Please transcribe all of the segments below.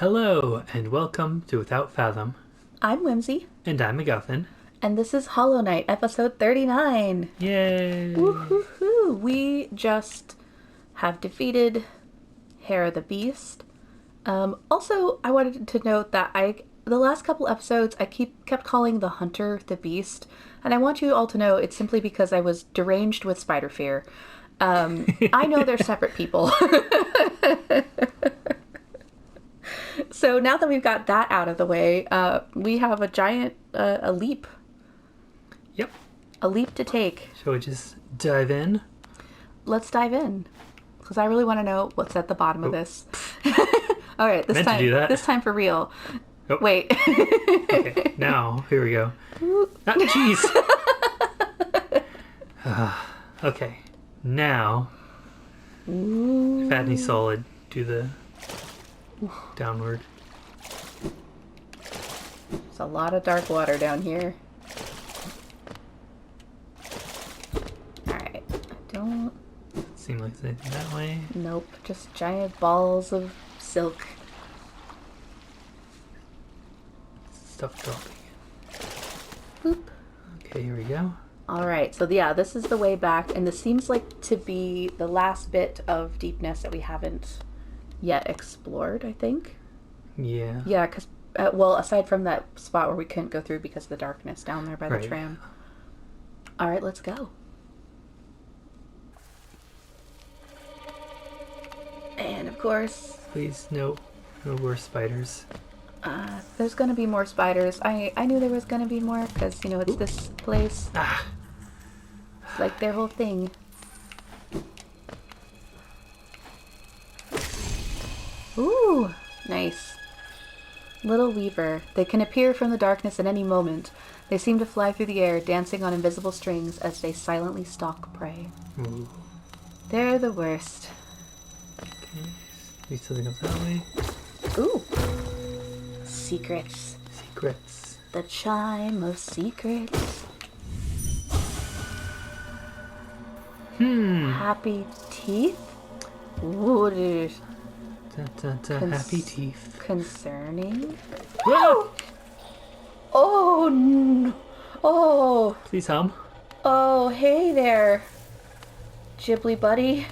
Hello, and welcome to Without Fathom. I'm Whimsy. And I'm MacGuffen. And this is Hollow Knight, episode 39. Yay! Woohoo! We just have defeated Hera the Beast. Also, I wanted to note that the last couple episodes, I kept calling the Hunter the Beast. And I want you all to know it's simply because I was deranged with spider fear. I know they're separate people. So now that we've got that out of the way, we have a giant, a leap. Yep. A leap to take. Shall we just dive in? Let's dive in. Because I really want to know what's at the bottom of this. All right, this time for real. Oh. Wait. Okay, now, here we go. Ah, jeez! Okay, now, if any solid, do the downward. There's a lot of dark water down here. Alright, don't... Seem like it's anything that way. Nope, just giant balls of silk. Stuff dropping. Boop. Okay, here we go. Alright, so yeah, this is the way back, and this seems like to be the last bit of Deepnest that we haven't yet explored, I think. Yeah. Yeah, because, well, aside from that spot where we couldn't go through because of the darkness down there by the tram. Alright, let's go. And of course... Please, no more spiders. There's gonna be more spiders. I knew there was gonna be more, because, you know, it's this place. Ah! It's like their whole thing. Ooh, nice. Little Weaver. They can appear from the darkness at any moment. They seem to fly through the air, dancing on invisible strings as they silently stalk prey. Ooh. They're the worst. Okay, maybe something up that way. Ooh. Secrets. Secrets. The chime of secrets. Happy teeth? Ooh, dude. Happy teeth. Concerning? Whoa! Oh, no. Oh. Please hum. Oh, hey there, Ghibli buddy.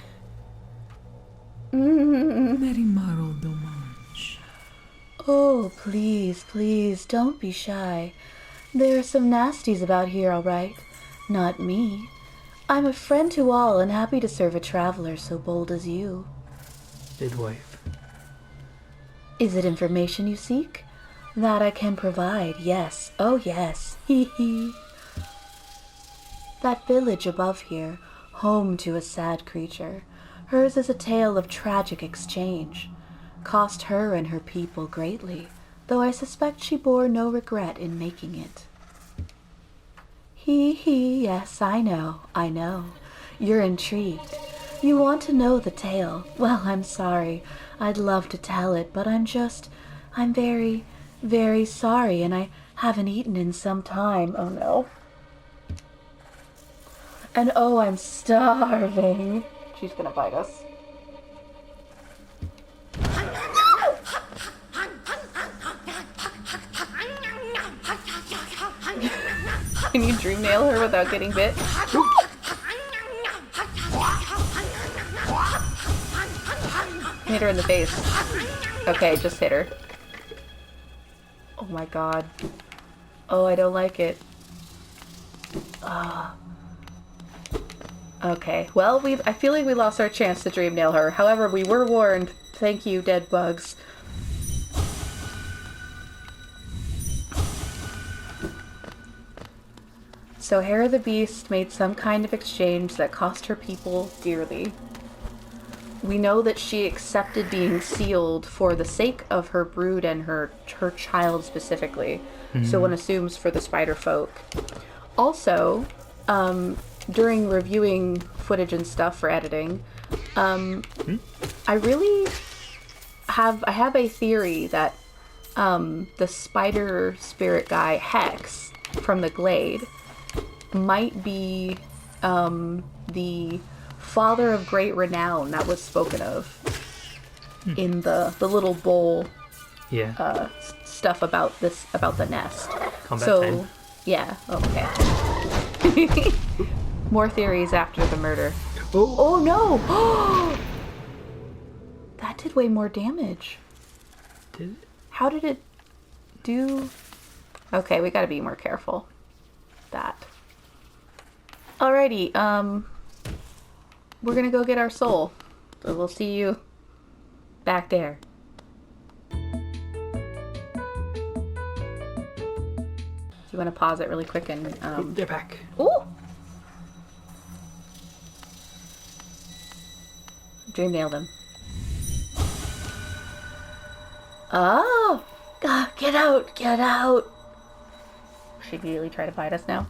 Oh, please, don't be shy. There are some nasties about here, all right. Not me. I'm a friend to all and happy to serve a traveler so bold as you. Midwife. Is it information you seek? That I can provide, yes. Oh, yes. Hee hee. That village above here, home to a sad creature. Hers is a tale of tragic exchange. Cost her and her people greatly, though I suspect she bore no regret in making it. Hee hee, yes, I know. You're intrigued. You want to know the tale. Well, I'm sorry. I'd love to tell it, but I'm very, very sorry, and I haven't eaten in some time. Oh no. And oh, I'm starving. She's gonna bite us. Can you dream nail her without getting bit? Hit her in the face. Okay, just hit her. Oh my god. Oh, I don't like it. Okay, well, I feel like we lost our chance to dream nail her. However, we were warned. Thank you, dead bugs. So Hera the Beast made some kind of exchange that cost her people dearly. We know that she accepted being sealed for the sake of her brood and her child specifically. So one assumes for the spider folk. Also, during reviewing footage and stuff for editing, I really have a theory that the spider spirit guy Hex from the Glade might be the father of great renown that was spoken of in the little bowl stuff about the nest. Combat time. Yeah, okay. More theories after the murder. Oh no! That did way more damage. Did it? How did it do? Okay, we gotta be more careful. That. Alrighty, we're gonna go get our soul. So we'll see you back there. Do you want to pause it really quick and They're back. Ooh! Dream nailed him. Oh! God, get out! Get out! Should we really try to fight us now?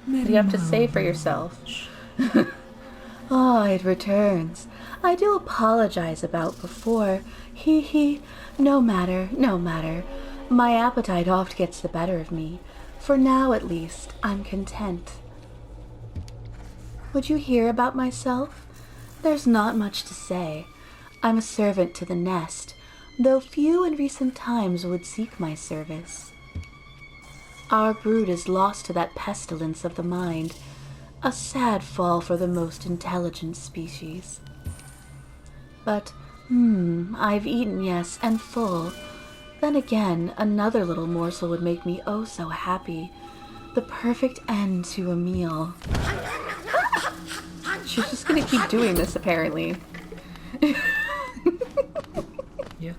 What do you have to say for yourself? It returns. I do apologize about before. He. No matter, no matter. My appetite oft gets the better of me. For now, at least, I'm content. Would you hear about myself? There's not much to say. I'm a servant to the nest, though few in recent times would seek my service. Our brood is lost to that pestilence of the mind, a sad fall for the most intelligent species. But, I've eaten, yes, and full. Then again, another little morsel would make me oh so happy. The perfect end to a meal. She's just gonna keep doing this, apparently. Yeah.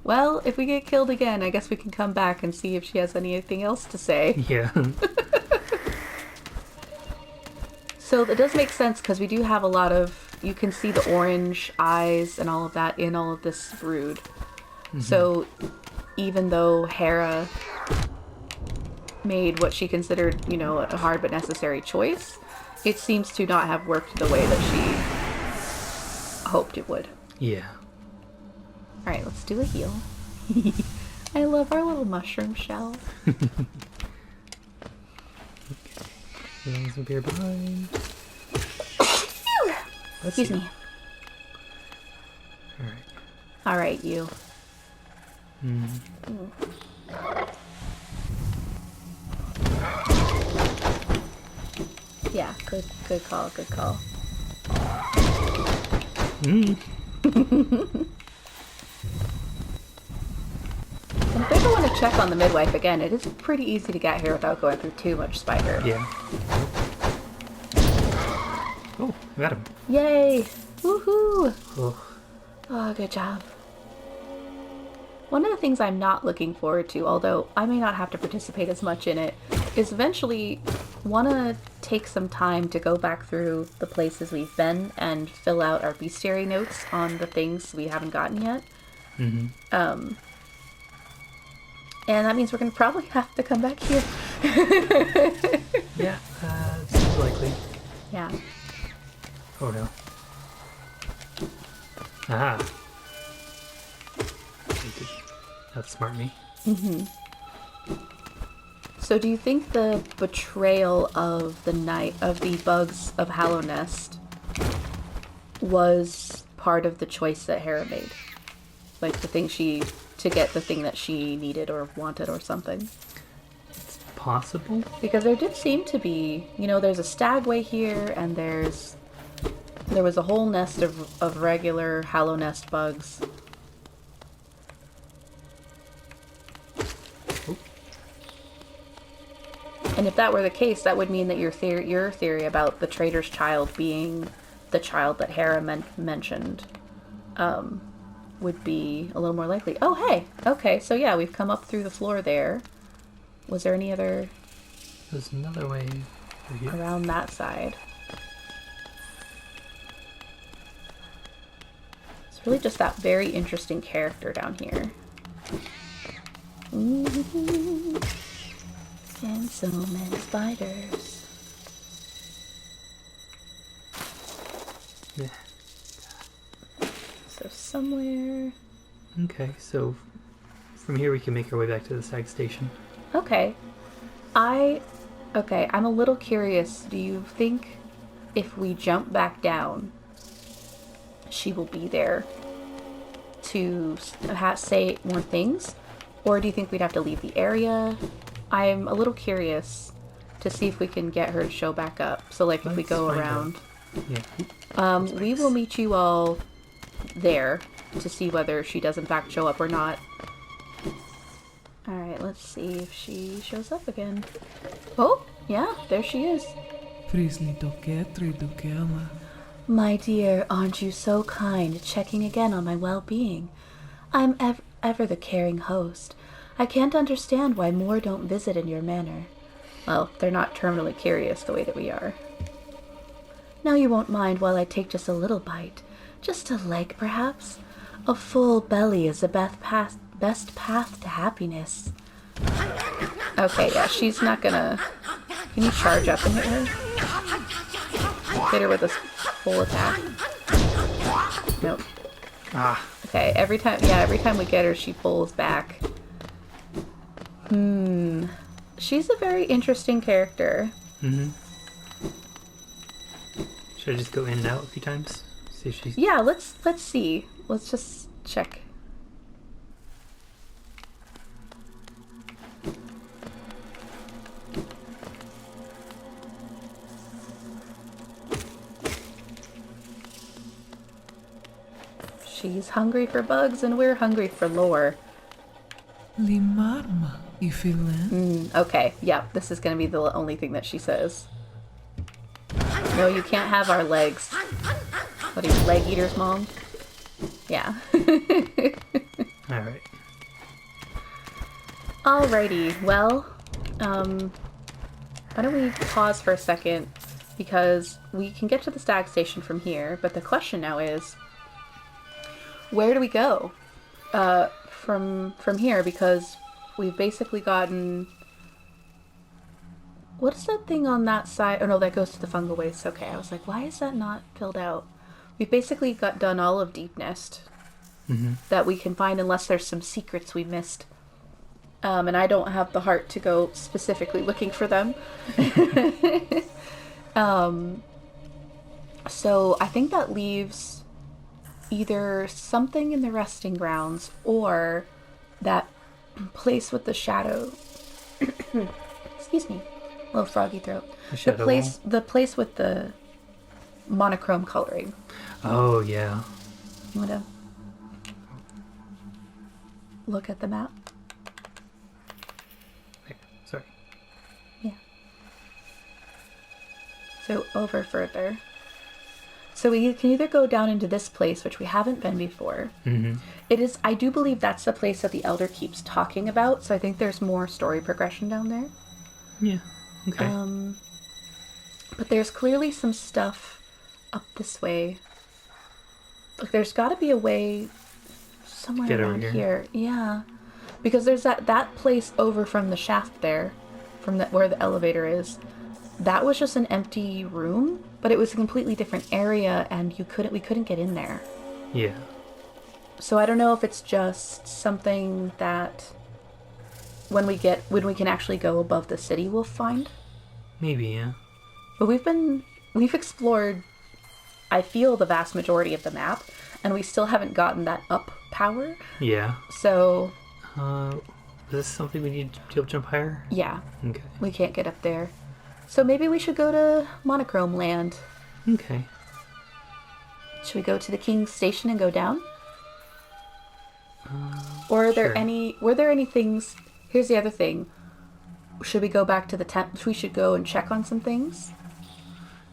Well, if we get killed again, I guess we can come back and see if she has anything else to say. Yeah. So that does make sense, because we do have a lot of... You can see the orange eyes and all of that in all of this brood. Mm-hmm. So even though Hera made what she considered, a hard but necessary choice, it seems to not have worked the way that she hoped it would. Yeah. Alright, let's do a heal. I love our little mushroom shell. Okay. There's a beer behind. Excuse me. Alright. Alright, you. Yeah, good call, good call. And if you ever want to check on the midwife again, it is pretty easy to get here without going through too much spider. Yeah. Oh, we got him. Yay! Woohoo! Oh, good job. One of the things I'm not looking forward to, although I may not have to participate as much in it, is eventually want to take some time to go back through the places we've been and fill out our bestiary notes on the things we haven't gotten yet. Mm-hmm. And that means we're going to probably have to come back here. Yeah, seems likely. Yeah. Oh no. Aha. Outsmart me. Mm-hmm. So do you think the betrayal of the bugs of Hallownest was part of the choice that Hera made? Like to get the thing that she needed or wanted or something? It's possible. Because there did seem to be, there's a stagway here, and there was a whole nest of regular Hallownest bugs. And if that were the case, that would mean that your theory about the traitor's child being the child that Hera mentioned would be a little more likely. Oh, hey! Okay, so yeah, we've come up through the floor there. Was there any other... There's another way around that side. It's really just that very interesting character down here. Mm-hmm. And so many spiders. Yeah. So somewhere... Okay, so from here we can make our way back to the SAG station. Okay. I'm a little curious. Do you think if we jump back down, she will be there to say more things? Or do you think we'd have to leave the area? I'm a little curious to see if we can get her to show back up. So, like, if we go around. Yeah. We will meet you all there to see whether she does in fact show up or not. Alright, let's see if she shows up again. Oh, yeah, there she is. My dear, aren't you so kind, checking again on my well-being? I'm ever the caring host. I can't understand why more don't visit in your manner. Well, they're not terminally curious the way that we are. Now you won't mind while I take just a little bite. Just a leg, perhaps? A full belly is the best path to happiness. Okay, yeah, she's not gonna... Can you charge up and hit her? Hit her with a full attack. Nope. Ah. Okay, every time we get her, she pulls back. She's a very interesting character. Mm-hmm. Should I just go in and out a few times? See if she's... Yeah, let's see. Let's just check. She's hungry for bugs and we're hungry for lore. Limarma, Okay, yeah, this is gonna be the only thing that she says. No, you can't have our legs. What are you, leg eaters, Mom? Yeah. Alright. Alrighty, well, why don't we pause for a second, because we can get to the stag station from here, but the question now is, where do we go from here? Because we've basically gotten... What is that thing on that side? Oh no, that goes to the fungal waste. Okay, I was like, why is that not filled out? We've basically done all of Deepnest that we can find, unless there's some secrets we missed. And I don't have the heart to go specifically looking for them. So I think that leaves either something in the resting grounds or that place with the shadow. Excuse me, little froggy throat. The place with the monochrome coloring. Oh yeah. You wanna look at the map? Sorry. Yeah. So over further. So we can either go down into this place, which we haven't been before. Mm-hmm. It is, I do believe that's the place that the Elder keeps talking about, so I think there's more story progression down there. Yeah. Okay. But there's clearly some stuff up this way. Look, there's got to be a way somewhere Get around over here. Yeah. Because there's that place over from the shaft there, from where the elevator is. That was just an empty room, but it was a completely different area, and we couldn't get in there. Yeah. So I don't know if it's just something that when we can actually go above the city, we'll find. Maybe, yeah. But we've explored, I feel, the vast majority of the map, and we still haven't gotten that up power. Yeah. So. Is this something we need to be able to jump higher? Yeah. Okay. We can't get up there. So maybe we should go to Monochrome Land. Okay. Should we go to the King's Station and go down? Or were there any things... Here's the other thing. Should we go back to the tent? We should go and check on some things?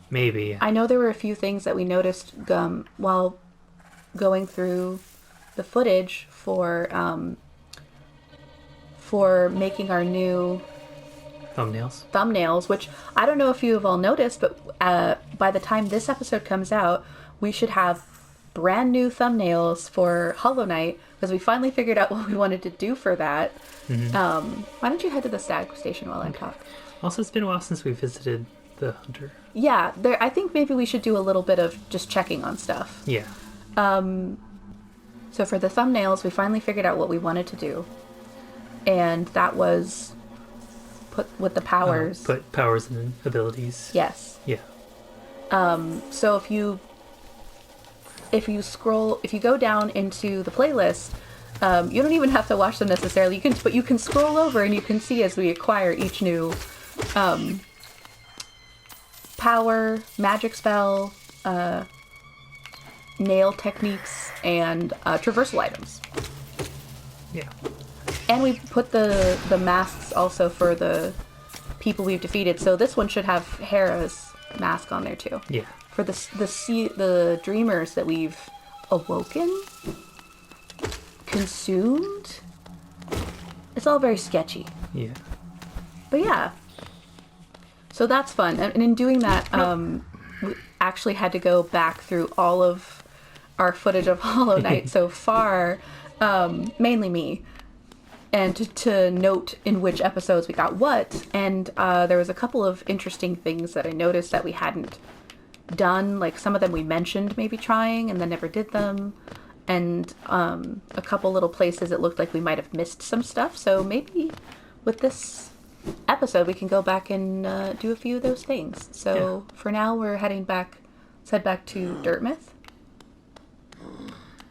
Maybe. I know there were a few things that we noticed while going through the footage for making our new... thumbnails, which I don't know if you have all noticed, but by the time this episode comes out, we should have brand new thumbnails for Hollow Knight, because we finally figured out what we wanted to do for that. Mm-hmm. Why don't you head to the stag station while I talk? Also, it's been a while since we visited the hunter. Yeah, I think maybe we should do a little bit of just checking on stuff. Yeah. So for the thumbnails, we finally figured out what we wanted to do, and that was put with the powers. Put powers and abilities. Yes. Yeah. So if you if you go down into the playlist, you don't even have to watch them necessarily. But you can scroll over and you can see as we acquire each new power, magic spell, nail techniques, and traversal items. Yeah. And we put the masks also for the people we've defeated. So this one should have Hera's mask on there too. Yeah. For the dreamers that we've awoken, consumed. It's all very sketchy. Yeah. But yeah. So that's fun. And in doing that, we actually had to go back through all of our footage of Hollow Knight so far, mainly me, and to note in which episodes we got what. And there was a couple of interesting things that I noticed that we hadn't done. Like some of them we mentioned maybe trying and then never did them. And a couple little places it looked like we might have missed some stuff. So maybe with this episode we can go back and do a few of those things. So for now we're heading back. Let's head back to Deepnest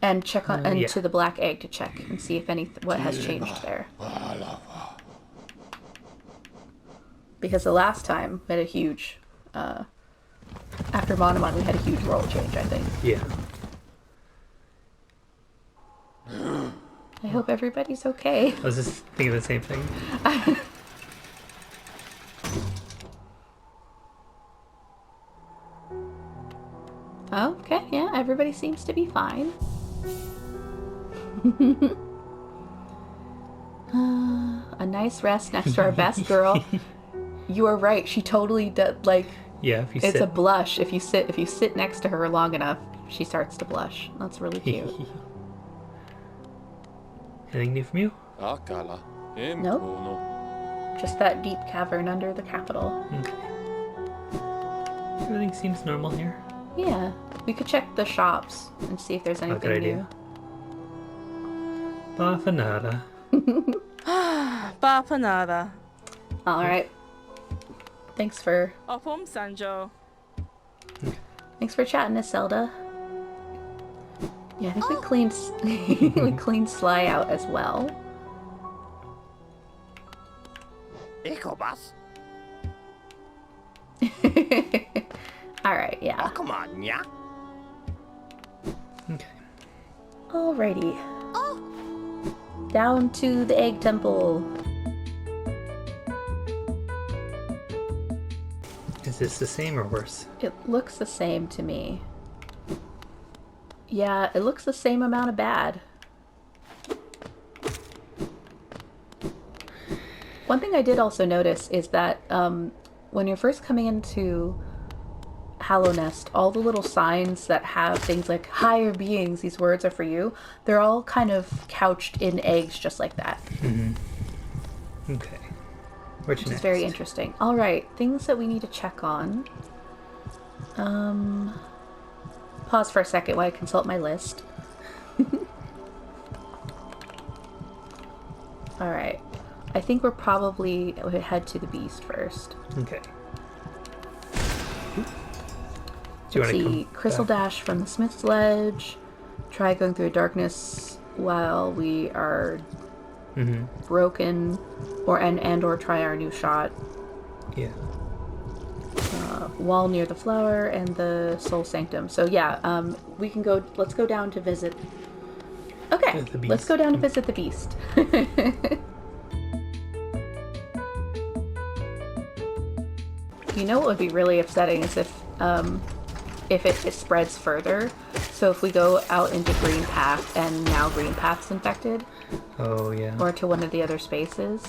and check on to the Black Egg to check and see if what has changed there. Because the last time we had a huge after Monomon we had a huge role change, I think. Yeah. I hope everybody's okay. I was just thinking the same thing. Okay, yeah, everybody seems to be fine. A nice rest next to our best girl. You are right. She totally does. Like, yeah, if you it's sit. a blush. If you sit next to her long enough, she starts to blush. That's really cute. Anything new from you? Nope. Just that deep cavern under the capital. Okay. Everything seems normal here. Yeah, we could check the shops and see if there's anything good idea. new. Bafanada. Bapanada. All right. Thanks for Opum Sanjo. chatting, Iselda. Yeah, I think we cleaned we cleaned Sly out as well. Ecobus. All right, yeah. Oh, come on, yeah. Okay. Alrighty. Down to the Egg Temple. Is this the same or worse? It looks the same to me. Yeah, it looks the same amount of bad. One thing I did also notice is that when you're first coming into Hallownest, all the little signs that have things like higher beings, these words are for you, they're all kind of couched in eggs just like that. Mm-hmm. Okay. Which is very interesting. All right, things that we need to check on. Pause for a second while I consult my list. All right. I think we're probably we head to the beast first. Okay. Do you Let's want to see. come Crystal back? Dash from the Smith's Ledge. Try going through darkness while we are broken, or try our new shot. Yeah. Wall near the flower and the soul sanctum. So yeah, we can go. Let's go down to visit. Okay, The beast. let's go down to visit the beast. You know what would be really upsetting is if it spreads further. So if we go out into Green Path and now Green Path's infected, Oh yeah. or to one of the other spaces.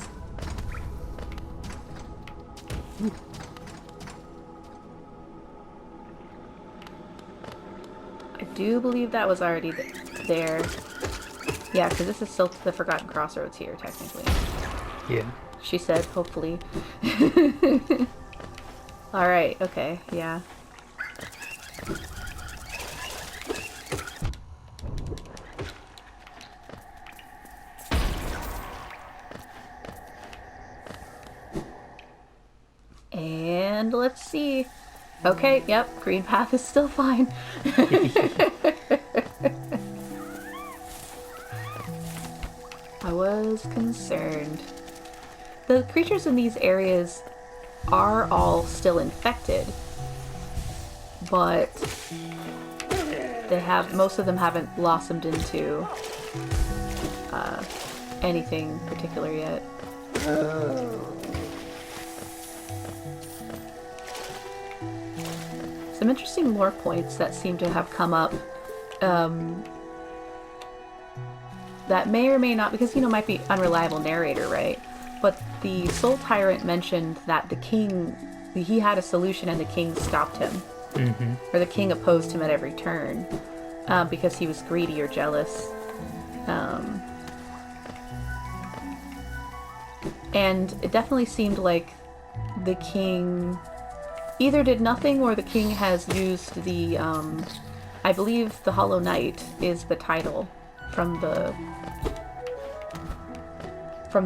I do believe that was already there. Yeah, because this is still the Forgotten Crossroads here, technically. Yeah. She said, hopefully. Alright, okay, yeah. And let's see. Okay, yep, Green Path is still fine. I was concerned. The creatures in these areas are all still infected, but most of them haven't blossomed into anything particular yet. Some interesting lore points that seem to have come up that may or may not, because, might be unreliable narrator, right? But the Soul Tyrant mentioned that the king, he had a solution and the king stopped him. Mm-hmm. Or the king opposed him at every turn because he was greedy or jealous. And it definitely seemed like the king either did nothing or the king has used the, I believe the Hollow Knight is the title from the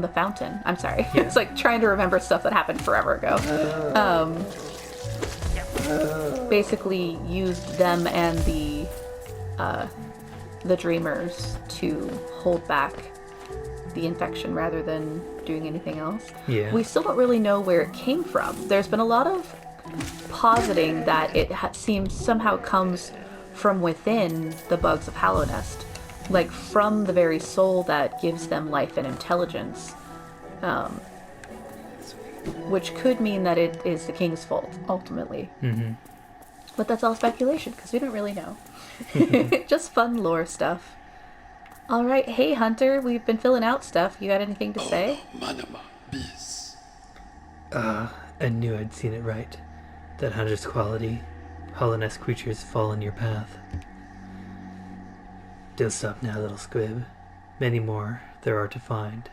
fountain. I'm sorry. Yeah. It's like trying to remember stuff that happened forever ago. Basically used them and the dreamers to hold back the infection rather than doing anything else. Yeah. We still don't really know where it came from. There's been a lot of positing that it seems somehow comes from within the bugs of Hallownest, like from the very soul that gives them life and intelligence, which could mean that it is the king's fault ultimately. Mm-hmm. But that's all speculation because we don't really know. Just fun lore stuff. All right, hey Hunter, we've been filling out stuff. You got anything to say? I knew I'd seen it right. That hunter's quality. Hallownest creatures fall in your path. Don't stop now, little squib. Many more there are to find,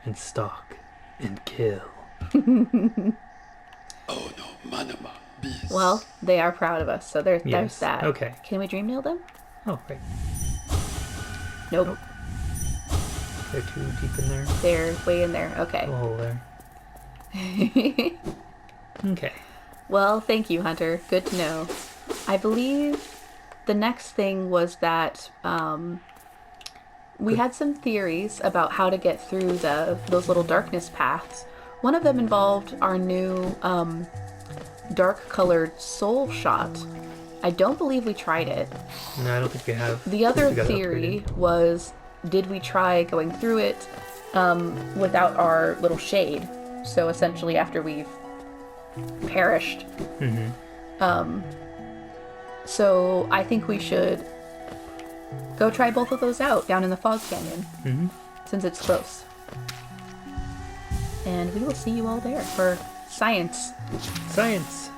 and stalk, and kill. Well, they are proud of us, so there's that. Okay. Can we dream nail them? Oh, right. Nope. They're too deep in there? They're way in there. Okay. A hole there. Okay. Well, thank you, Hunter. Good to know. I believe the next thing was that we had some theories about how to get through those little darkness paths. One of them involved our new dark-colored soul shot. I don't believe we tried it. No, I don't think we have. The other theory was, did we try going through it without our little shade? So essentially after we've perished. Mm-hmm. So I think we should go try both of those out down in the Fog Canyon, mm-hmm. since it's close. And we will see you all there for science. Science!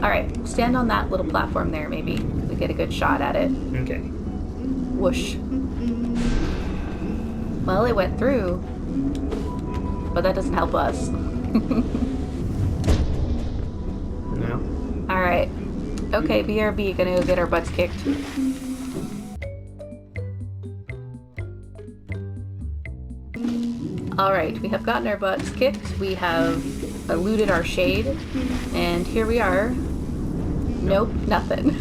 Alright, stand on that little platform there, maybe. We get a good shot at it. Okay. Whoosh. Well, it went through, but that doesn't help us. No. Alright. Okay, BRB, gonna go get our butts kicked. Alright, we have gotten our butts kicked, we have eluded our shade, and here we are. Nope, nothing.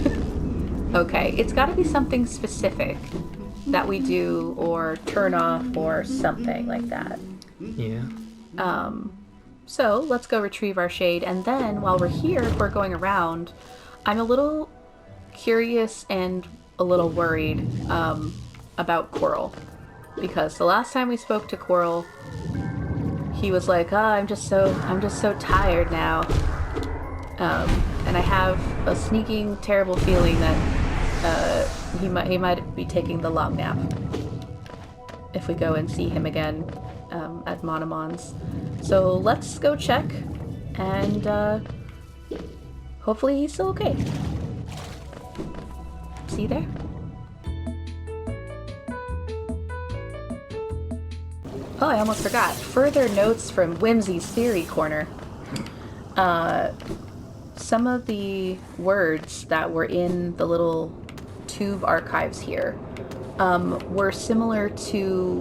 Okay, it's gotta be something specific that we do or turn off or something like that. Yeah. So let's go retrieve our shade, and then while we're here, if we're going around, I'm a little curious and a little worried about Coral, because the last time we spoke to Coral, he was like, I'm just so tired now, and I have a sneaking, terrible feeling that he might be taking the long nap if we go and see him again at Monomon's. So let's go check, and hopefully he's still okay. See you there. Oh, I almost forgot. Further notes from Whimsy's Theory Corner. Some of the words that were in the little tube archives here were similar to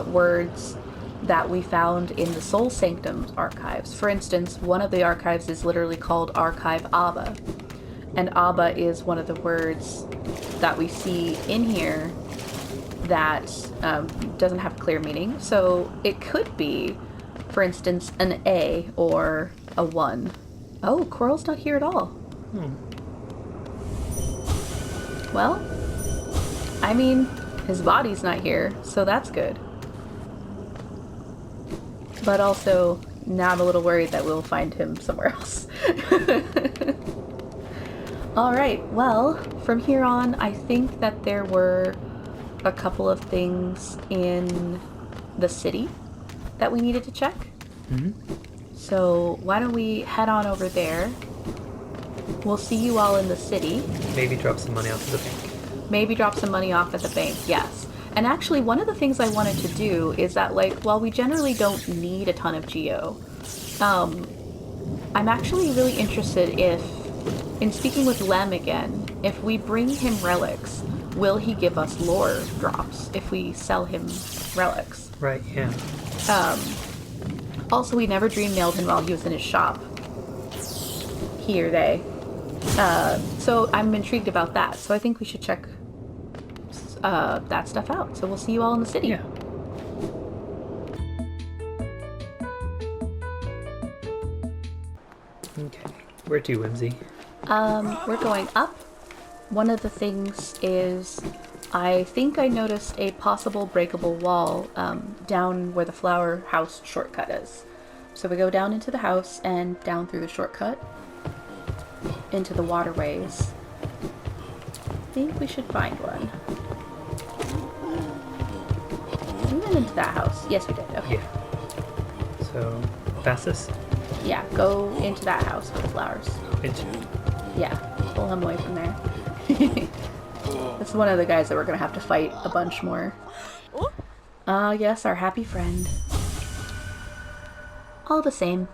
words that we found in the Soul Sanctum archives. For instance, one of the archives is literally called Archive Abba, And Abba is one of the words that we see in here that doesn't have a clear meaning. So it could be, for instance, an A or a 1. Oh, Coral's not here at all. Well, I mean, his body's not here, so that's good. But also, now I'm a little worried that we'll find him somewhere else. Alright, well, from here on, I think that there were a couple of things in the city that we needed to check. So why don't we head on over there? We'll see you all in the city. Maybe drop some money off at the bank. Maybe drop some money off at the bank, yes. And actually, one of the things I wanted to do is that, like, while we generally don't need a ton of geo, I'm actually really interested if, in speaking with Lem again, if we bring him relics, will he give us lore drops if we sell him relics? Right, yeah. Also, we never dream nailed him while he was in his shop. He or they. So I'm intrigued about that. So I think we should check that stuff out. So we'll see you all in the city. Yeah. Okay. Where to, Whimsy? We're going up. One of the things is, I think I noticed a possible breakable wall down where the flower house shortcut is. So we go down into the house and down through the shortcut into the waterways. I think we should find one. We went into that house. Yes, we did. Okay. Yeah. So, fastest? Yeah, go into that house with the flowers. Into. Yeah, pull him away from there. This is one of the guys that we're gonna have to fight a bunch more. Yes, our happy friend. All the same.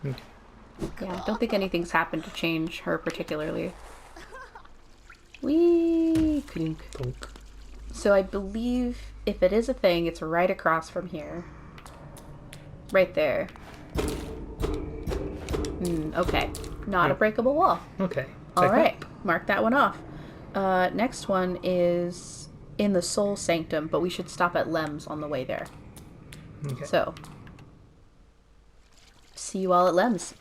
Okay. Yeah, don't think anything's happened to change her particularly. Whee! Clink. Bonk. So I believe if it is a thing, it's right across from here. Right there. Okay. Not a breakable wall. Okay. Alright. Mark that one off. Next one is in the Soul Sanctum, but we should stop at Lem's on the way there. Okay. So, see you all at Lem's.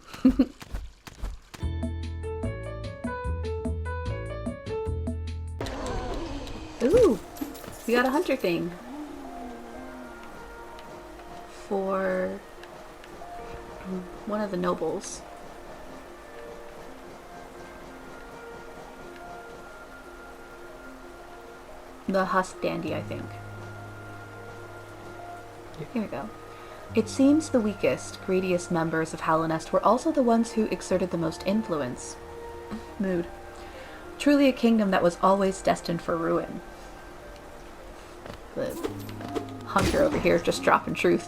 Ooh, we got a hunter thing. For one of the nobles. The husk dandy, I think. Yeah. Here we go. It seems the weakest, greediest members of Hallownest were also the ones who exerted the most influence. Mood. Truly a kingdom that was always destined for ruin. The hunter over here is just dropping truth.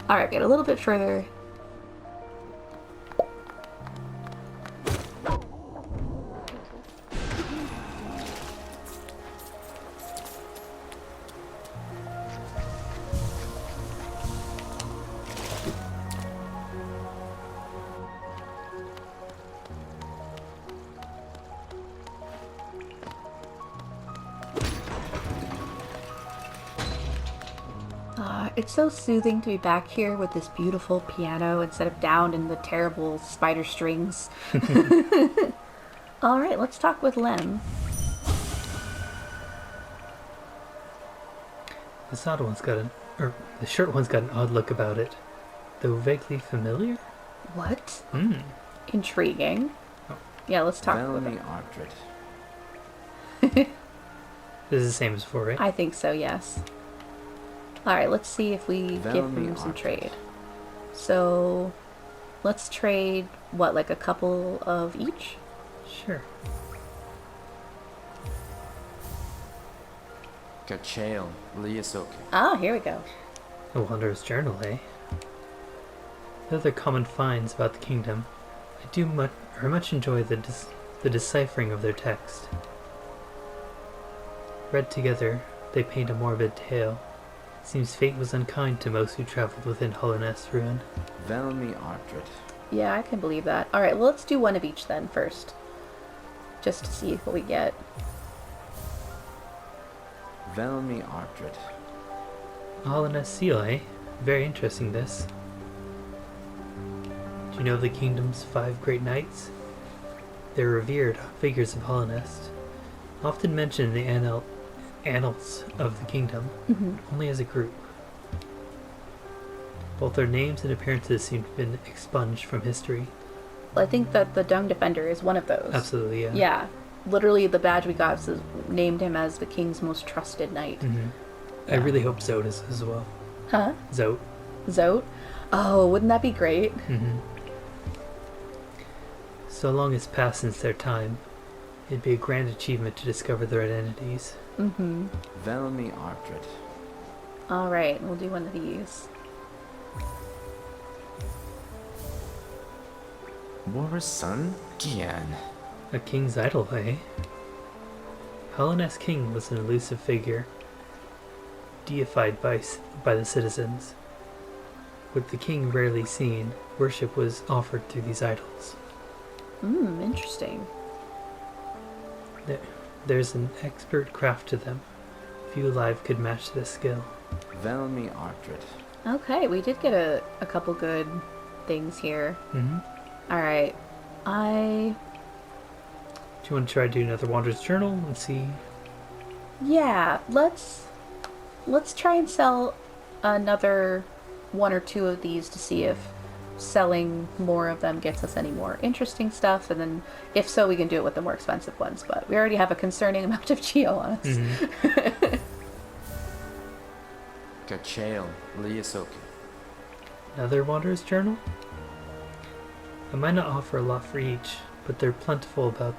Alright, get a little bit further. It's so soothing to be back here with this beautiful piano instead of down in the terrible spider strings. Alright, let's talk with Lem. This odd one's got the short one's got an odd look about it, though vaguely familiar. What? Intriguing. Oh. Yeah, let's talk with him. This is the same as before, right? I think so, yes. Alright, let's see if we give him some trade. So, let's trade, what, like a couple of each? Sure. Ah, here we go. A wanderer's journal, eh? The other common finds about the kingdom, I do much enjoy the deciphering of their text. Read together, they paint a morbid tale. Seems fate was unkind to most who traveled within Hallownest ruin. Yeah, I can believe that. Alright, well, let's do one of each then first. Just to see what we get. Velmi Ardred. Alana seal, eh? Very interesting, this. Do you know the kingdom's 5 great knights? They're revered figures of Hollinest, often mentioned in the annals of the kingdom, only as a group. Both their names and appearances seem to have been expunged from history. Well, I think that the Dung Defender is one of those. Absolutely, yeah. Yeah. Literally, the badge we got named him as the king's most trusted knight. I really hope Zote is as well. Huh? Zote. Zote? Oh, wouldn't that be great? So long has passed since their time. It'd be a grand achievement to discover their identities. Velmi Ardred. Alright, we'll do one of these. War's son? Gian. A king's idol, eh? Hollinest king was an elusive figure, deified by the citizens. With the king rarely seen, worship was offered through these idols. Interesting. There's an expert craft to them. Few alive could match this skill. Velmi Ardred. Okay, we did get a couple good things here. Alright. Do you want to try to do another Wanderer's Journal and see? Yeah, let's try and sell another 1 or 2 of these to see if selling more of them gets us any more interesting stuff, and then if so, we can do it with the more expensive ones, but we already have a concerning amount of geo on us. Gachael Liasoki. Another Wanderer's Journal? I might not offer a lot for each, but they're plentiful about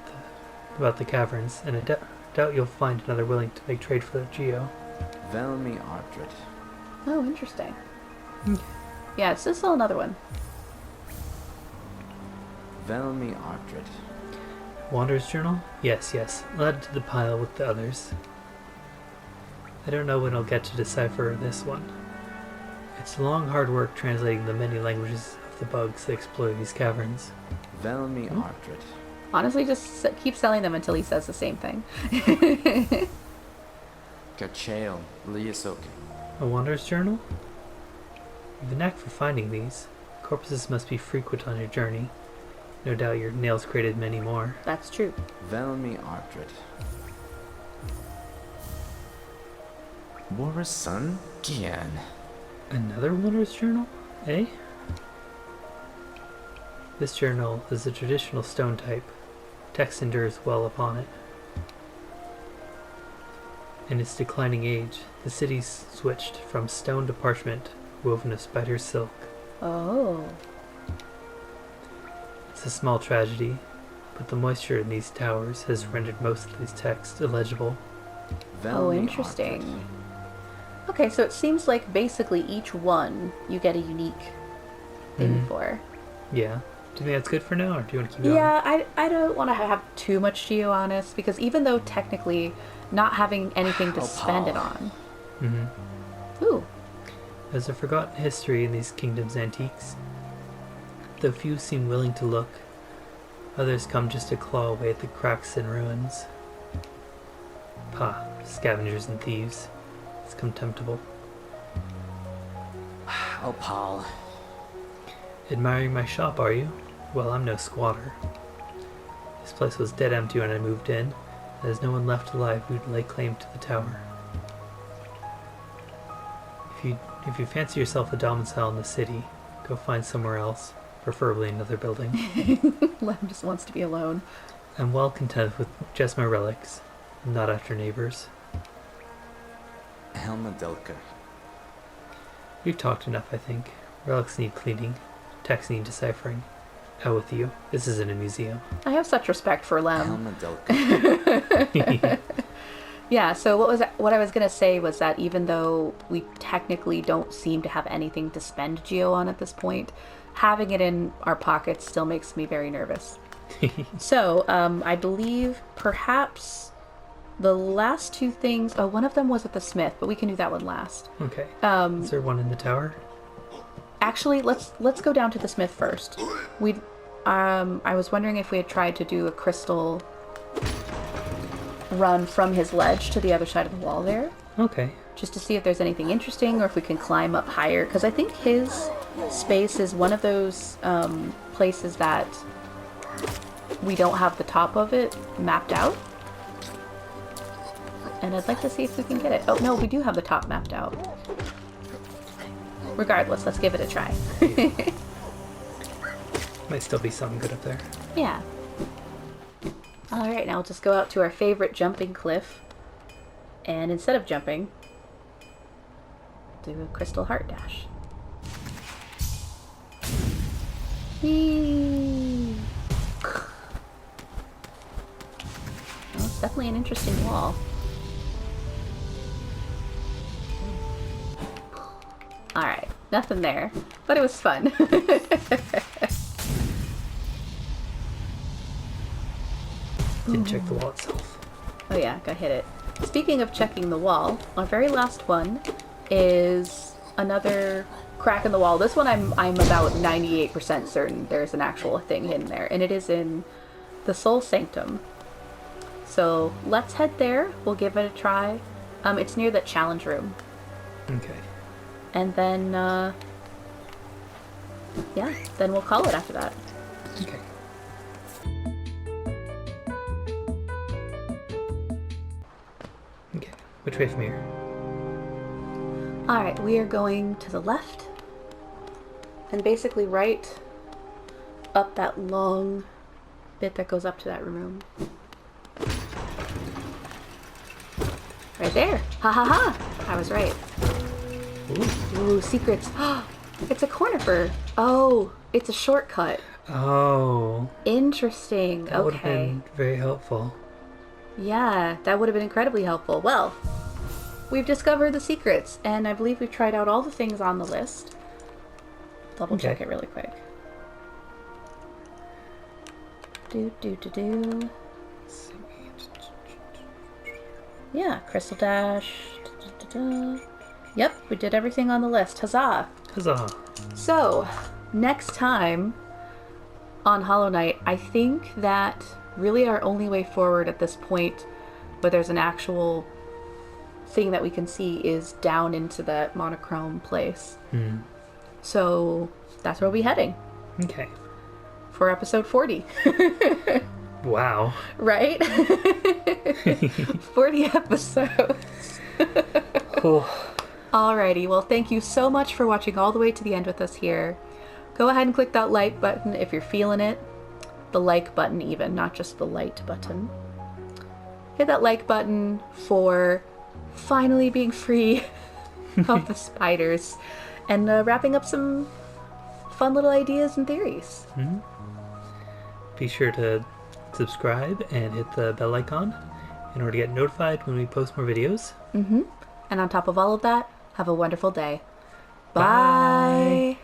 the caverns, and I doubt you'll find another willing to make trade for the geo. Velmi Ardred. Oh, interesting. Yeah, let's just sell another one. Velmi Ardred. Wanderer's Journal? Yes. Add it to the pile with the others. I don't know when I'll get to decipher this one. It's long, hard work translating the many languages of the bugs that explore these caverns. Velmi Ardred. Honestly, just keep selling them until he says the same thing. Gachael Liasoki. A Wanderer's Journal? You've a knack for finding these. Corpses must be frequent on your journey. No doubt your nails created many more. That's true. Velmi Ardred. War's son? Gian. Another Wanderer's Journal? Eh? This journal is a traditional stone type. Text endures well upon it. In its declining age, the city switched from stone to parchment, woven of spider silk. Oh. It's a small tragedy, but the moisture in these towers has rendered most of these texts illegible. Velmi Interesting. Ardred. Okay, so it seems like basically each one you get a unique thing for. Yeah. Do you think that's good for now, or do you want to keep going? Yeah, I don't want to have too much geo on us, because even though technically not having anything to spend it on. Ooh. There's a forgotten history in these kingdoms' antiques. Though few seem willing to look, others come just to claw away at the cracks and ruins. Pah, scavengers and thieves. It's contemptible. Oh, Paul. Admiring my shop, are you? Well, I'm no squatter. This place was dead empty when I moved in, and there's no one left alive who'd lay claim to the tower. If you fancy yourself a domicile in the city, go find somewhere else, preferably another building. Lem just wants to be alone. I'm well content with just my relics, not after neighbors. Helmadelka. We've talked enough, I think. Relics need cleaning. Texts need deciphering. Out with you. This isn't a museum. I have such respect for Lem. Helmadelka. Yeah, so what I was going to say was that even though we technically don't seem to have anything to spend geo on at this point, having it in our pockets still makes me very nervous. So, I believe perhaps the last 2 things... Oh, one of them was at the smith, but we can do that one last. Okay. Is there one in the tower? Actually, let's go down to the smith first. I was wondering if we had tried to do a crystal run from his ledge to the other side of the wall there. Okay. Just to see if there's anything interesting or if we can climb up higher. Because I think his space is one of those places that we don't have the top of it mapped out. And I'd like to see if we can get it. Oh, no, we do have the top mapped out. Regardless, let's give it a try. Might still be something good up there. Yeah. Alright, now we'll just go out to our favorite jumping cliff. And instead of jumping, do a crystal heart dash. Whee! Well, it's definitely an interesting wall. Alright, nothing there, but it was fun. Didn't check the wall itself. Oh yeah, got hit it. Speaking of checking the wall, our very last one is another crack in the wall. This one I'm about 98% certain there's an actual thing hidden there, and it is in the Soul Sanctum. So let's head there. We'll give it a try. It's near that challenge room. Okay. And then, yeah, then we'll call it after that. Okay. Okay. Which way from here? Alright, we are going to the left. And basically right up that long bit that goes up to that room. Right there. Ha ha ha. I was right. Ooh, secrets. It's a cornifer. Oh, it's a shortcut. Oh. Interesting. That would have Okay. been very helpful. Yeah, that would have been incredibly helpful. Well, we've discovered the secrets, and I believe we've tried out all the things on the list. Double check Okay. it really quick. Do. Yeah, crystal dash. Yep, we did everything on the list. Huzzah! Huzzah. So, next time on Hollow Knight, I think that really our only way forward at this point, where there's an actual thing that we can see, is down into that monochrome place. So, that's where we'll be heading Okay. for episode 40. Wow. Right? 40 episodes. Cool. Alrighty, well thank you so much for watching all the way to the end with us here. Go ahead and click that like button if you're feeling it. The like button even, not just the light button. Hit that like button for finally being free of the spiders and wrapping up some fun little ideas and theories. Be sure to subscribe and hit the bell icon in order to get notified when we post more videos. And on top of all of that, have a wonderful day. Bye. Bye.